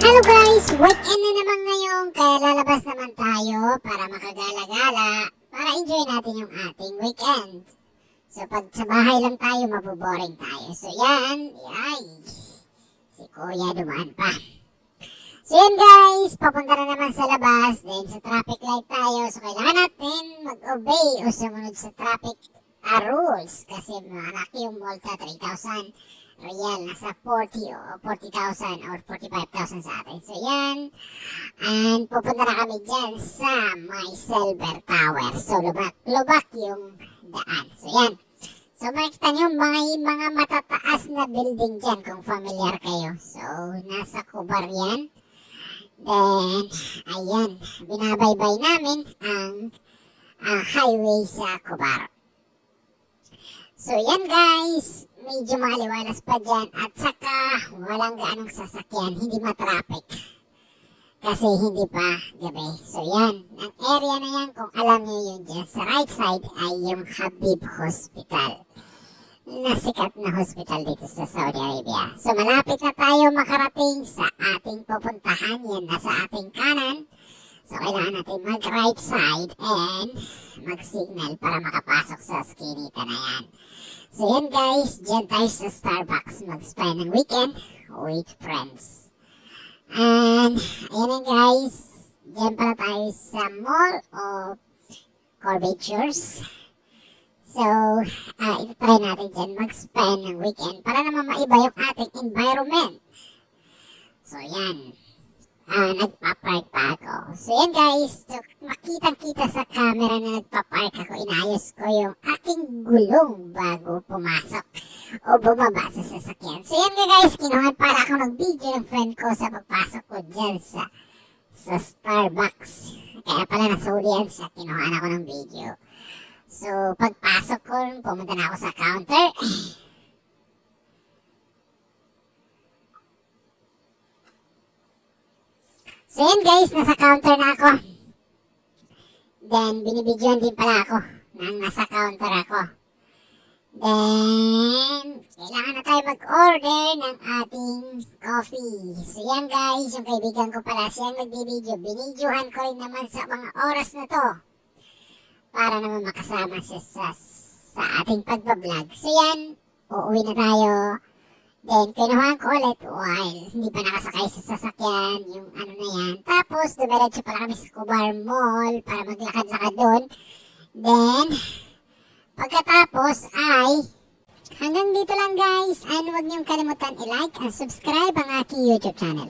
Hello guys! Weekend na naman ngayon, kaya lalabas naman tayo para makagala-gala, para enjoy natin yung ating weekend. So pag sa bahay lang tayo, maboboring tayo. So yan, ay, si Kuya dumaan pa. So yan guys, papunta na naman sa labas, then sa traffic light tayo. So kailangan natin mag-obey o sumunod sa traffic rules kasi malaki yung multa, 3,000 real, nasa 40 o 40,000 or 45,000 sa atin. So yan, and pupunta na kami dyan sa may Silver Tower. So lubak yung daan. So yan. So makikita nyo may mga matataas na building dyan kung familiar kayo. So nasa Kubar yan. Then, ayan, binabaybay namin ang highway sa Kubar. So yan guys, medyo maliwalas pa dyan at saka walang gaanong sasakyan, hindi matraffic kasi hindi pa gabi. So yan, ang area na yan kung alam nyo yun dyan sa right side ay yung Habib Hospital, na sikat na hospital dito sa Saudi Arabia. So malapit na tayo makarating sa ating pupuntahan, yan nasa ating kanan. So kailangan natin mag right side and mag signal para makapasok sa skinita na yan. So yan guys, dyan tayo sa Starbucks mag-spend ng weekend with friends. And ayan guys, dyan pala tayo sa Mall of Curvatures. So ito-try natin dyan mag-spend ng weekend para naman maiba yung ating environment. So yan, nagpa-park pa ako. So yan guys, so, makitang-kita sa camera na nagpa-park ako, inayos ko yung aking gulong bago pumasok o bumaba sa sasakyan. So yan guys, kinuhan para ako ng video ng friend ko sa pagpasok ko dyan sa Starbucks. Kaya pala nasulian siya, kinuhan ako ng video. So pagpasok ko, pumunta na ako sa counter. So yan guys, nasa counter na ako. Then binibidyoan din pala ako nang nasa counter ako. Then kailangan na tayo mag-order ng ating coffee. So yan guys, yung kaibigan ko pala siyang nagbibideo. Binidyohan ko rin naman sa mga oras na to para naman makasama siya sa ating pagbablog. So yan, uuwi na tayo. Then, kinuhaan ko ulit while hindi pa nakasakay sa sasakyan, yung ano na yan. Tapos, dumiretso pala kami sa Kubar Mall para maglakad-lakad doon. Then, pagkatapos ay, hanggang dito lang guys. And huwag niyong kalimutan i-like and subscribe ang aking YouTube channel.